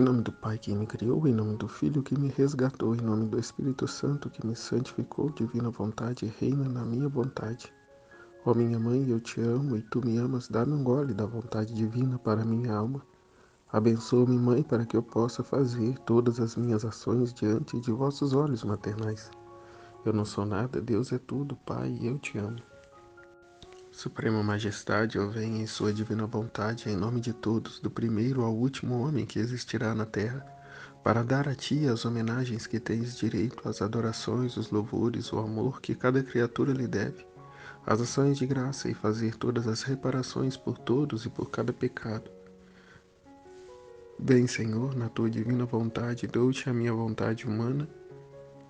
nome do Pai que me criou, em nome do Filho que me resgatou, em nome do Espírito Santo que me santificou, divina vontade, reina na minha vontade. Ó minha mãe, eu te amo e tu me amas, dá-me um gole da vontade divina para minha alma. Abençoa-me, mãe, para que eu possa fazer todas as minhas ações diante de vossos olhos maternais. Eu não sou nada, Deus é tudo, Pai, e eu te amo. Suprema Majestade, eu venho em sua divina vontade, em nome de todos, do primeiro ao último homem que existirá na terra, para dar a ti as homenagens que tens direito, as adorações, os louvores, o amor que cada criatura lhe deve, as ações de graça e fazer todas as reparações por todos e por cada pecado. Vem, Senhor, na tua divina vontade, dou-te a minha vontade humana,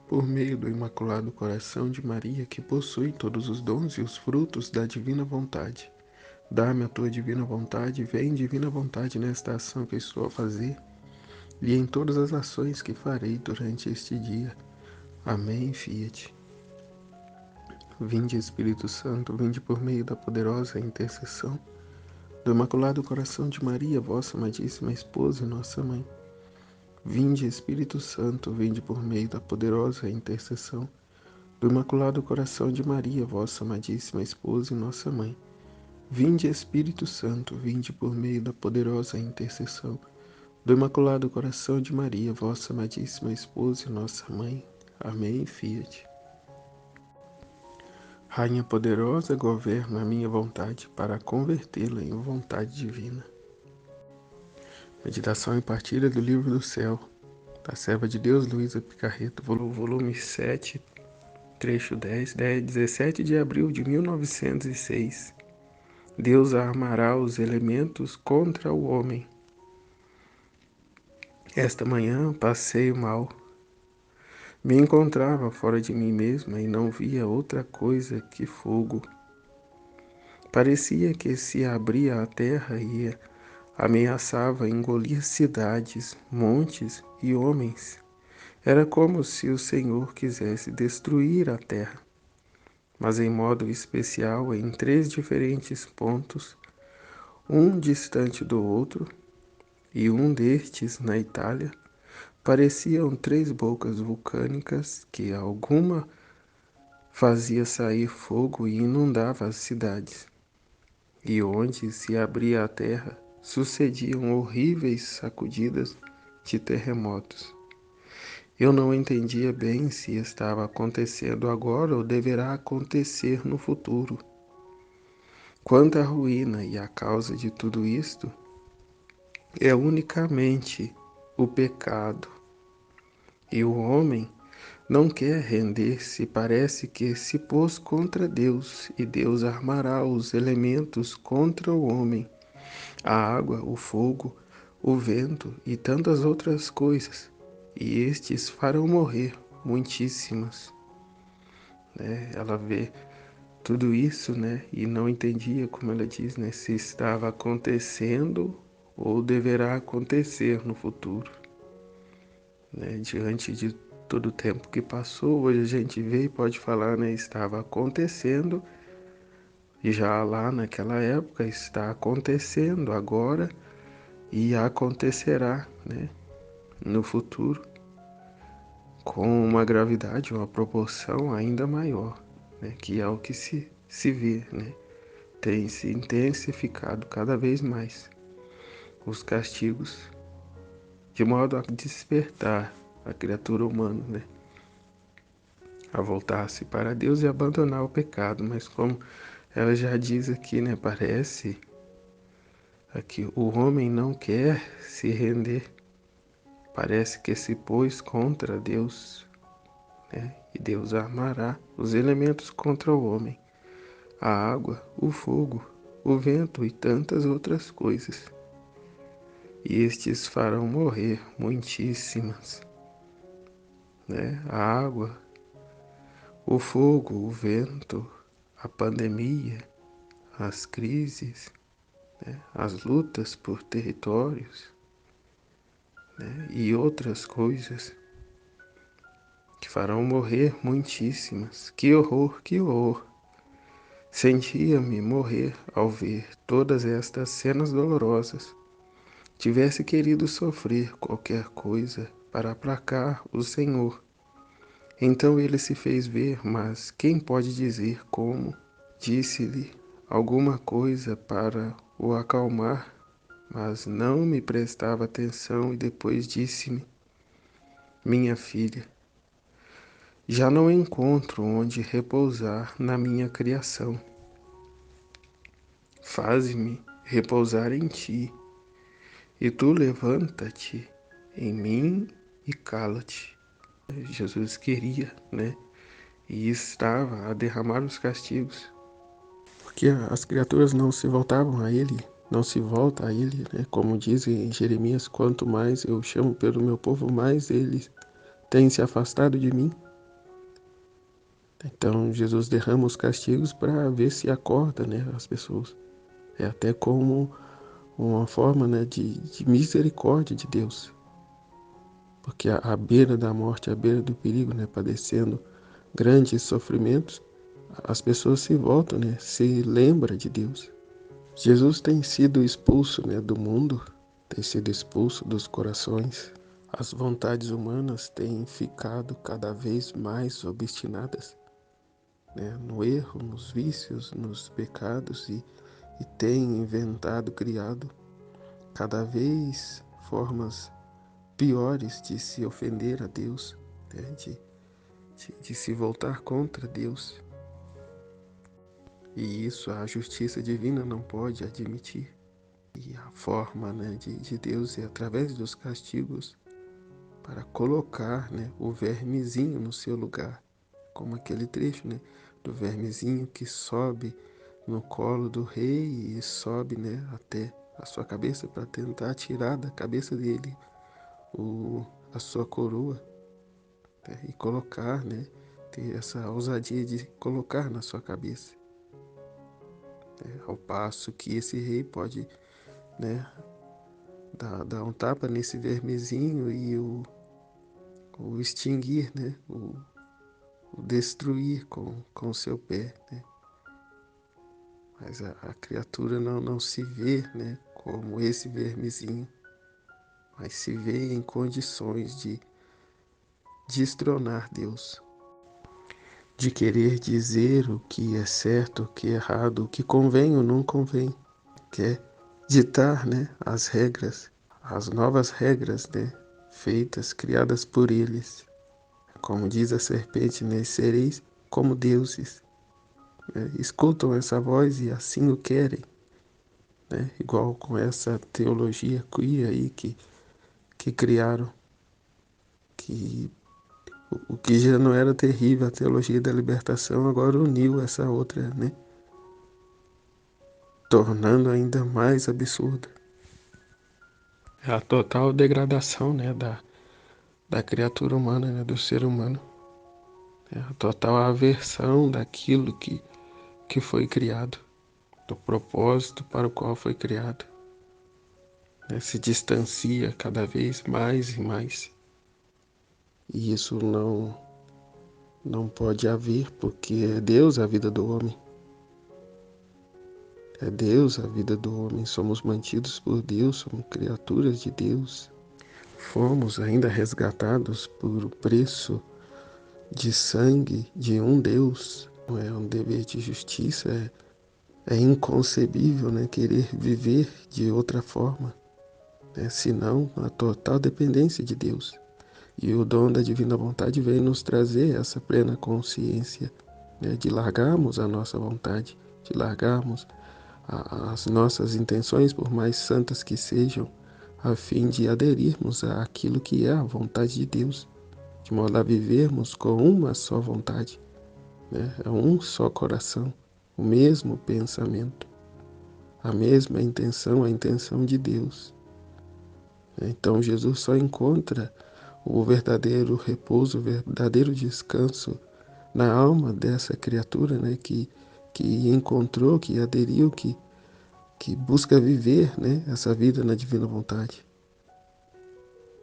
por meio do Imaculado Coração de Maria, que possui todos os dons e os frutos da divina vontade. Dá-me a tua divina vontade, vem divina vontade nesta ação que estou a fazer e em todas as ações que farei durante este dia. Amém, Fiat. Vinde, Espírito Santo, vinde por meio da poderosa intercessão do Imaculado Coração de Maria, vossa amadíssima esposa e nossa mãe. Vinde, Espírito Santo, vinde por meio da poderosa intercessão do Imaculado Coração de Maria, vossa amadíssima esposa e nossa mãe. Vinde, Espírito Santo, vinde por meio da poderosa intercessão do Imaculado Coração de Maria, vossa amadíssima esposa e nossa mãe. Amém, Fiat. Rainha poderosa, governa a minha vontade para convertê-la em vontade divina. Meditação e partilha do Livro do Céu, da serva de Deus Luísa Picarreto, volume 7, trecho 17 de abril de 1906. Deus armará os elementos contra o homem. Esta manhã passei mal. Me encontrava fora de mim mesma e não via outra coisa que fogo. Parecia que se abria a terra e ameaçava engolir cidades, montes e homens. Era como se o Senhor quisesse destruir a terra, mas em modo especial em 3 diferentes pontos, um distante do outro, e um destes na Itália, pareciam 3 bocas vulcânicas que alguma fazia sair fogo e inundava as cidades. E onde se abria a terra, sucediam horríveis sacudidas de terremotos. Eu não entendia bem se estava acontecendo agora ou deverá acontecer no futuro. Quanto à ruína e a causa de tudo isto, é unicamente o pecado. E o homem não quer render-se, parece que se pôs contra Deus, e Deus armará os elementos contra o homem, a água, o fogo, o vento e tantas outras coisas, e estes farão morrer muitíssimas. Ela vê tudo isso, e não entendia, como ela diz, se estava acontecendo ou deverá acontecer no futuro. Diante de todo o tempo que passou, hoje a gente vê e pode falar, estava acontecendo, e já lá naquela época está acontecendo agora e acontecerá, no futuro, com uma gravidade, uma proporção ainda maior, que é o que se vê, tem se intensificado cada vez mais os castigos, de modo a despertar a criatura humana, a voltar-se para Deus e abandonar o pecado. Mas como ela já diz aqui, parece que o homem não quer se render, parece que se pôs contra Deus, e Deus armará os elementos contra o homem, a água, o fogo, o vento e tantas outras coisas. E estes farão morrer muitíssimas, a água, o fogo, o vento, a pandemia, as crises, as lutas por territórios, e outras coisas que farão morrer muitíssimas. Que horror, que horror! Sentia-me morrer ao ver todas estas cenas dolorosas, tivesse querido sofrer qualquer coisa para aplacar o Senhor. Então ele se fez ver, mas quem pode dizer como? Disse-lhe alguma coisa para o acalmar, mas não me prestava atenção e depois disse-me: Minha filha, já não encontro onde repousar na minha criação. Faze-me repousar em ti, e tu levanta-te em mim e cala-te. Jesus queria, né? E estava a derramar os castigos, porque as criaturas não se voltavam a ele, não se volta a ele, né? Como diz em Jeremias, quanto mais eu chamo pelo meu povo, mais eles têm se afastado de mim. Então Jesus derrama os castigos para ver se acorda, né, as pessoas. É até como uma forma, né, de misericórdia de Deus. Porque à beira da morte, à beira do perigo, né, padecendo grandes sofrimentos, as pessoas se voltam, né, se lembram de Deus. Jesus tem sido expulso, né, do mundo, tem sido expulso dos corações. As vontades humanas têm ficado cada vez mais obstinadas, né, no erro, nos vícios, nos pecados e tem inventado, criado cada vez formas piores de se ofender a Deus, né, de se voltar contra Deus. E isso a justiça divina não pode admitir. E a forma, né, de Deus é através dos castigos para colocar, né, o vermezinho no seu lugar, como aquele trecho, né, do vermezinho que sobe no colo do rei e sobe, né, até a sua cabeça para tentar tirar da cabeça dele a sua coroa, né, e colocar, né, ter essa ousadia de colocar na sua cabeça, né, ao passo que esse rei pode, né, dar um tapa nesse vermezinho e o extinguir, né, o destruir com o seu pé, né. Mas a criatura não se vê, né, como esse vermezinho, mas se vê em condições de destronar Deus, de querer dizer o que é certo, o que é errado, o que convém ou não convém, quer ditar, né, as regras, as novas regras, né, feitas, criadas por eles. Como diz a serpente, né, sereis como deuses, né, escutam essa voz e assim o querem, né, igual com essa teologia queer aí que criaram, que o que já não era terrível, a teologia da libertação, agora uniu essa outra, né? Tornando ainda mais absurda. É a total degradação, né, da criatura humana, né, do ser humano. É a total aversão daquilo que foi criado, do propósito para o qual foi criado. Né, se distancia cada vez mais e mais. E isso não pode haver, porque é Deus a vida do homem. É Deus a vida do homem. Somos mantidos por Deus, somos criaturas de Deus. Fomos ainda resgatados por o preço de sangue de um Deus. Não é um dever de justiça, é inconcebível, né, querer viver de outra forma, né, senão a total dependência de Deus. E o dom da divina vontade vem nos trazer essa plena consciência, né, de largarmos a nossa vontade, de largarmos as nossas intenções, por mais santas que sejam, a fim de aderirmos àquilo que é a vontade de Deus, de modo a vivermos com uma só vontade, né, um só coração, o mesmo pensamento, a mesma intenção, a intenção de Deus. Então Jesus só encontra o verdadeiro repouso, o verdadeiro descanso na alma dessa criatura, né, que encontrou, que aderiu, que busca viver, né, essa vida na divina vontade,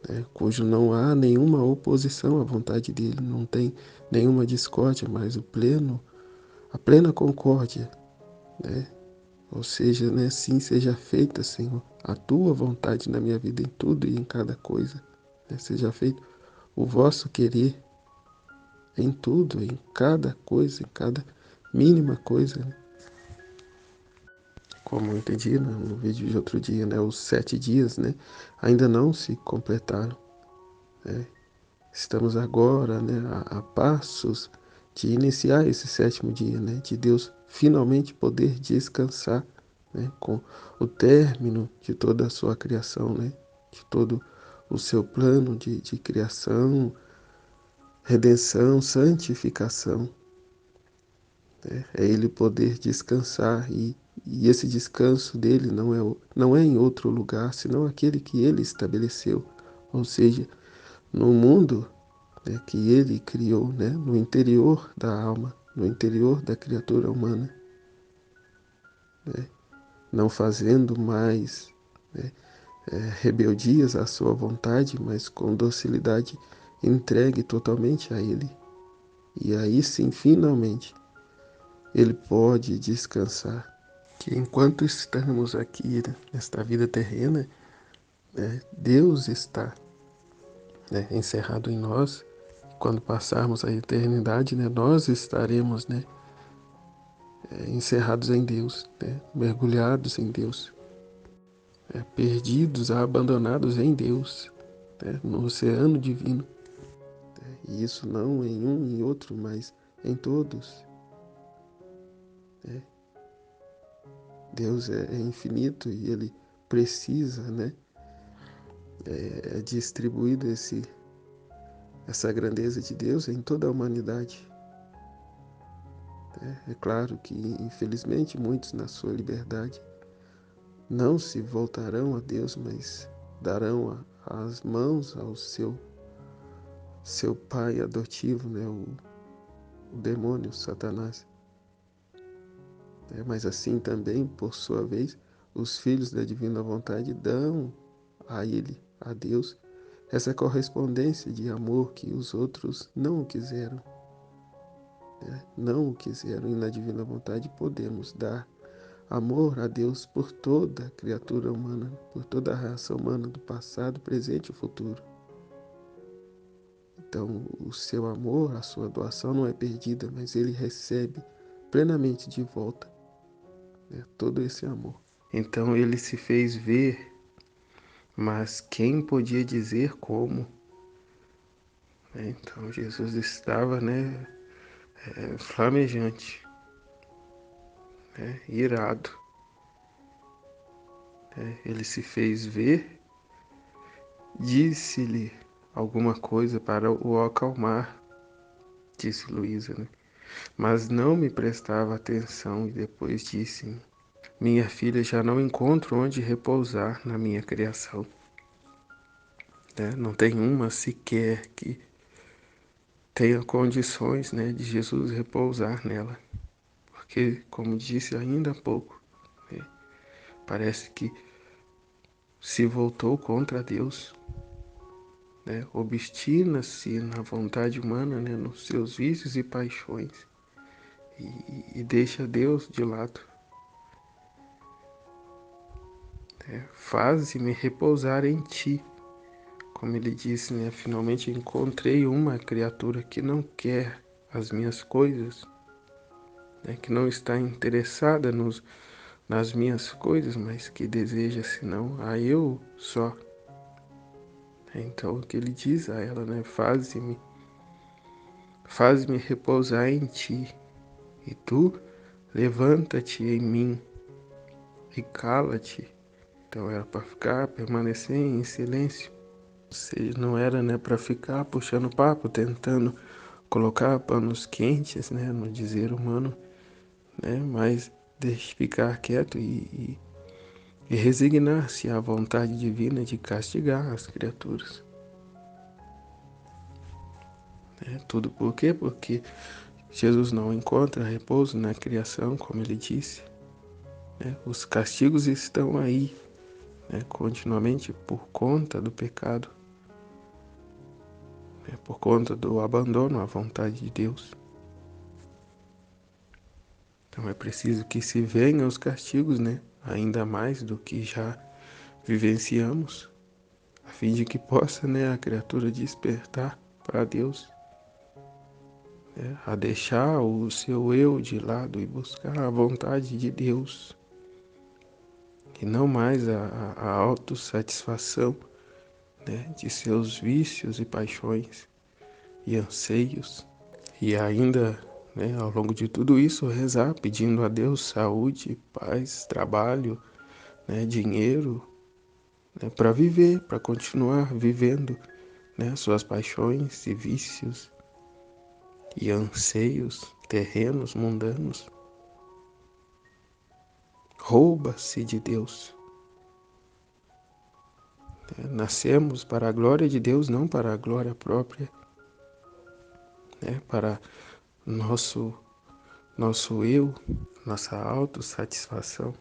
né, cujo não há nenhuma oposição à vontade dele, não tem nenhuma discórdia, mas a plena concórdia, né, Ou seja, né, sim, seja feita, Senhor, a tua vontade na minha vida em tudo e em cada coisa. Né? Seja feito o vosso querer em tudo, em cada coisa, em cada mínima coisa. Né? Como eu entendi no vídeo de outro dia, né, os 7 dias, né, ainda não se completaram. Né? Estamos agora, né, a passos de iniciar esse 7º dia, né, de Deus finalmente poder descansar, né, com o término de toda a sua criação, né, de todo o seu plano de criação, redenção, santificação. Né, é Ele poder descansar e esse descanso dele não é em outro lugar, senão aquele que Ele estabeleceu, ou seja, no mundo, né, que Ele criou, né, no interior da alma, no interior da criatura humana, né, não fazendo mais, né, rebeldias à sua vontade, mas com docilidade entregue totalmente a Ele. E aí sim, finalmente, Ele pode descansar. Que enquanto estamos aqui, né, nesta vida terrena, né, Deus está, né, encerrado em nós. Quando passarmos a eternidade, né, nós estaremos, né, encerrados em Deus, né, mergulhados em Deus, perdidos, abandonados em Deus, né, no oceano divino. E isso não em um e outro, mas em todos. Né? Deus é infinito e Ele precisa, né, distribuído essa grandeza de Deus em toda a humanidade. É claro que, infelizmente, muitos na sua liberdade não se voltarão a Deus, mas darão as mãos ao seu pai adotivo, né, o demônio, Satanás. Mas assim também, por sua vez, os filhos da divina vontade dão a Ele, a Deus, essa correspondência de amor que os outros não o quiseram. Não o quiseram, e na divina vontade podemos dar amor a Deus por toda a criatura humana, por toda a raça humana do passado, presente e futuro. Então, o seu amor, a sua doação não é perdida, mas ele recebe plenamente de volta, né, todo esse amor. Então, ele se fez ver, mas quem podia dizer como? Então, Jesus estava, né, flamejante, né, irado. Ele se fez ver, disse-lhe alguma coisa para o acalmar, disse Luísa, né? Mas não me prestava atenção e depois disse-me: minha filha, já não encontro onde repousar na minha criação. Né? Não tem uma sequer que tenha condições, né, de Jesus repousar nela. Porque, como disse ainda há pouco, né, parece que se voltou contra Deus. Né? Obstina-se na vontade humana, né, nos seus vícios e paixões. E deixa Deus de lado. Faze-me repousar em ti. Como ele disse, né? Finalmente encontrei uma criatura que não quer as minhas coisas, né? Que não está interessada nas minhas coisas, mas que deseja, senão, a eu só. Então, o que ele diz a ela, né? Faz-me repousar em ti, e tu levanta-te em mim e cala-te. Então, era para ficar, permanecer em silêncio. Ou seja, não era, né, para ficar puxando papo, tentando colocar panos quentes, né, no dizer humano, né, mas deixe ficar quieto e resignar-se à vontade divina de castigar as criaturas. Tudo por quê? Porque Jesus não encontra repouso na criação, como ele disse. Né? Os castigos estão aí, né, continuamente por conta do pecado, né, por conta do abandono à vontade de Deus. Então é preciso que se venham os castigos, né? Ainda mais do que já vivenciamos, a fim de que possa, né, a criatura despertar para Deus, né? A deixar o seu eu de lado e buscar a vontade de Deus, e não mais a autossatisfação, né, de seus vícios e paixões e anseios. E ainda, né, ao longo de tudo isso, rezar pedindo a Deus saúde, paz, trabalho, né, dinheiro, né, para viver, para continuar vivendo, né, suas paixões e vícios e anseios terrenos, mundanos. Rouba-se de Deus. Nascemos para a glória de Deus, não para a glória própria, né, para nosso eu, nossa autossatisfação,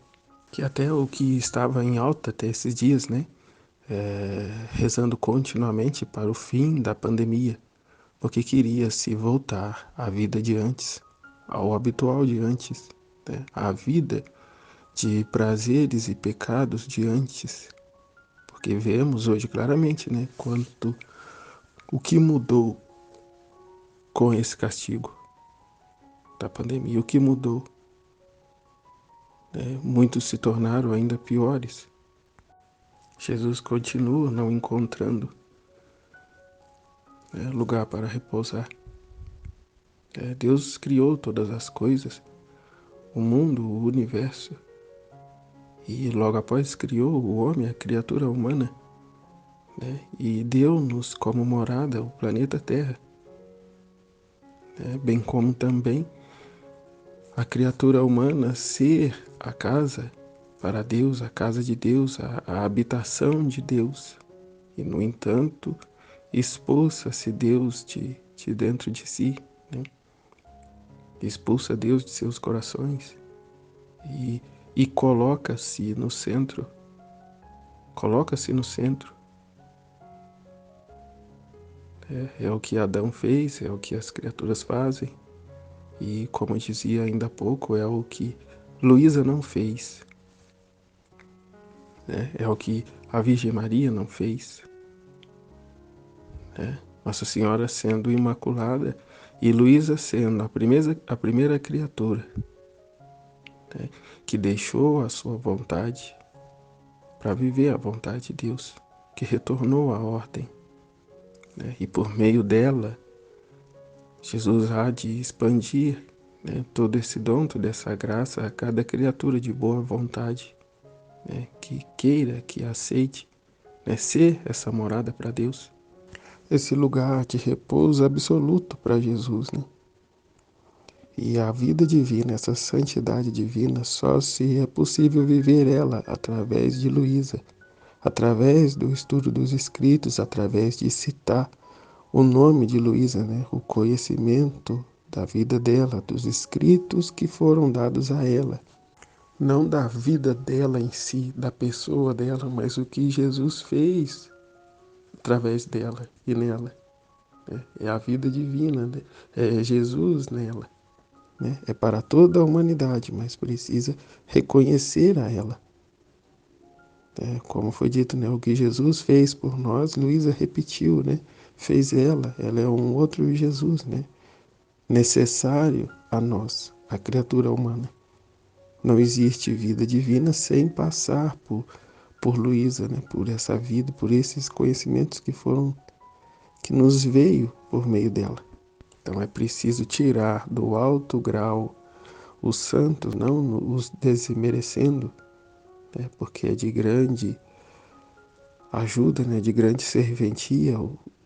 que até o que estava em alta até esses dias, né, rezando continuamente para o fim da pandemia, porque queria se voltar à vida de antes, ao habitual de antes, né, à vida de prazeres e pecados de antes, porque vemos hoje claramente, né, quanto o que mudou com esse castigo da pandemia, o que mudou, né? Muitos se tornaram ainda piores. Jesus continua não encontrando, né, lugar para repousar. Deus criou todas as coisas, o mundo, o universo, e logo após criou o homem, a criatura humana, né, e deu-nos como morada o planeta Terra, né, bem como também a criatura humana ser a casa para Deus, a casa de Deus, a habitação de Deus. E, no entanto, expulsa-se Deus de dentro de si, né? Expulsa Deus de seus corações e coloca-se no centro. Coloca-se no centro. É o que Adão fez, é o que as criaturas fazem. E, como eu dizia ainda há pouco, é o que Luísa não fez, né? É o que a Virgem Maria não fez, né? Nossa Senhora sendo imaculada e Luísa sendo a primeira criatura, né, que deixou a sua vontade para viver a vontade de Deus, que retornou à ordem, né? E por meio dela, Jesus há de expandir, né, todo esse dom, toda essa graça a cada criatura de boa vontade, né, que queira, que aceite, né, ser essa morada para Deus, esse lugar de repouso absoluto para Jesus, né? E a vida divina, essa santidade divina, só se é possível viver ela através de Luísa, através do estudo dos escritos, através de citar o nome de Luísa, né? O conhecimento da vida dela, dos escritos que foram dados a ela. Não da vida dela em si, da pessoa dela, mas o que Jesus fez através dela e nela, né? É a vida divina, né? É Jesus nela, né? É para toda a humanidade, mas precisa reconhecer a ela. Como foi dito, né? O que Jesus fez por nós, Luísa repetiu, né? Fez ela é um outro Jesus, né? Necessário a nós, a criatura humana. Não existe vida divina sem passar por Luísa, né? Por essa vida, por esses conhecimentos que nos veio por meio dela. Então é preciso tirar do alto grau os santos, não os desmerecendo, né? Porque é de grande ajuda, né? De grande serventia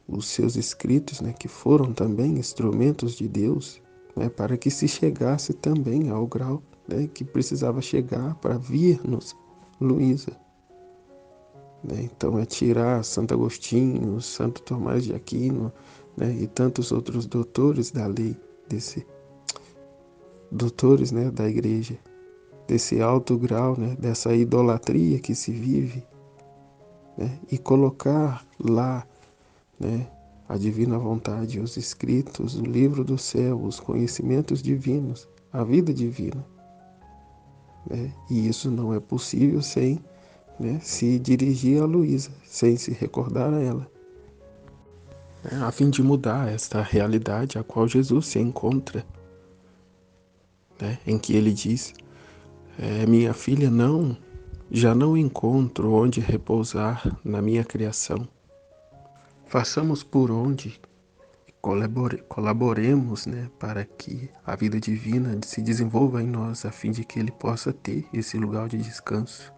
os seus escritos, né? Que foram também instrumentos de Deus, né? Para que se chegasse também ao grau, né, que precisava chegar para vir-nos Luísa. Né? Então é tirar Santo Agostinho, Santo Tomás de Aquino, né, e tantos outros doutores da lei, doutores, né, da igreja, desse alto grau, né, dessa idolatria que se vive, né, e colocar lá, né, a divina vontade, os escritos, o livro do céu, os conhecimentos divinos, a vida divina, né? E isso não é possível sem, né, se dirigir a Luísa, sem se recordar a ela, né, a fim de mudar esta realidade a qual Jesus se encontra, né, em que ele diz: minha filha, já não encontro onde repousar na minha criação. Façamos por onde colaboremos, né, para que a vida divina se desenvolva em nós, a fim de que ele possa ter esse lugar de descanso,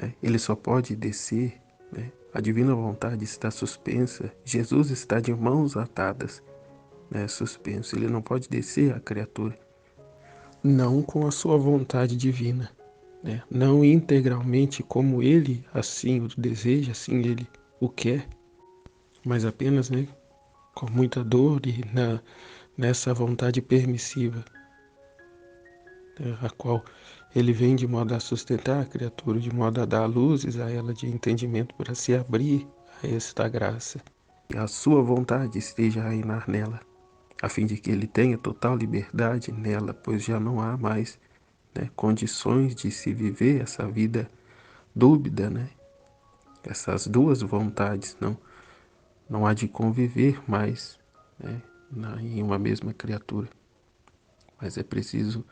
né? Ele só pode descer, né? A divina vontade está suspensa, Jesus está de mãos atadas, né, suspenso. Ele não pode descer a criatura, não com a sua vontade divina, né? Não integralmente como ele assim o deseja, assim ele o quer, mas apenas, né, com muita dor e nessa vontade permissiva, né, a qual ele vem de modo a sustentar a criatura, de modo a dar luzes a ela de entendimento para se abrir a esta graça. E a sua vontade esteja a reinar nela, a fim de que ele tenha total liberdade nela, pois já não há mais, né, condições de se viver essa vida dúbia, né? Essas duas vontades não há de conviver mais, né, em uma mesma criatura. Mas é preciso,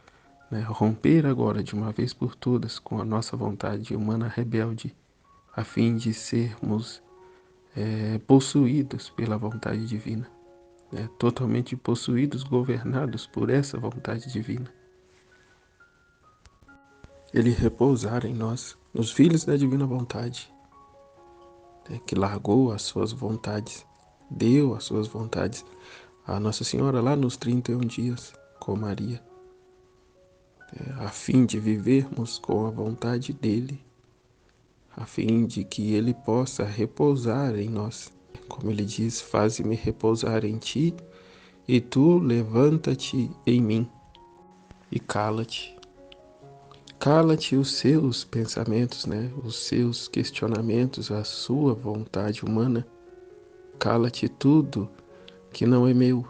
né, romper agora de uma vez por todas com a nossa vontade humana rebelde, a fim de sermos possuídos pela vontade divina, né, totalmente possuídos, governados por essa vontade divina. Ele repousar em nós, nos filhos da divina vontade, né, que largou as suas vontades, deu as suas vontades a Nossa Senhora lá nos 31 dias com Maria, a fim de vivermos com a vontade dele, a fim de que ele possa repousar em nós. Como ele diz: faze-me repousar em ti, e tu levanta-te em mim. E cala-te. Cala-te os seus pensamentos, né? Os seus questionamentos, a sua vontade humana. Cala-te tudo que não é meu,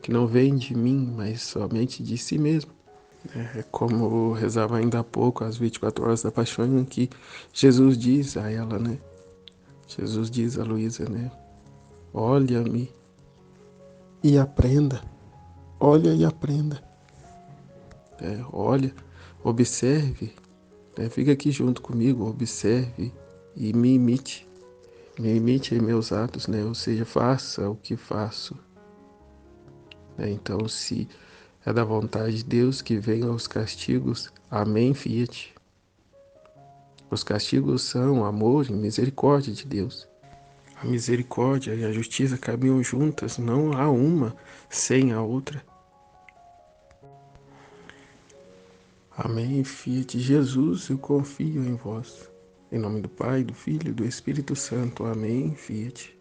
que não vem de mim, mas somente de si mesmo. É como eu rezava ainda há pouco, às 24 horas da paixão, em que Jesus diz a ela, né? Jesus diz a Luísa, né? Olha-me e aprenda. Olha e aprenda. Olha, observe, né? Fica aqui junto comigo, observe e me imite. Me imite em meus atos, né? Ou seja, faça o que faço, né? Então, se é da vontade de Deus que venham os castigos, amém, fiat. Os castigos são amor e misericórdia de Deus. A misericórdia e a justiça caminham juntas, não há uma sem a outra. Amém, fiat. Jesus, eu confio em vós. Em nome do Pai, do Filho e do Espírito Santo. Amém, fiat.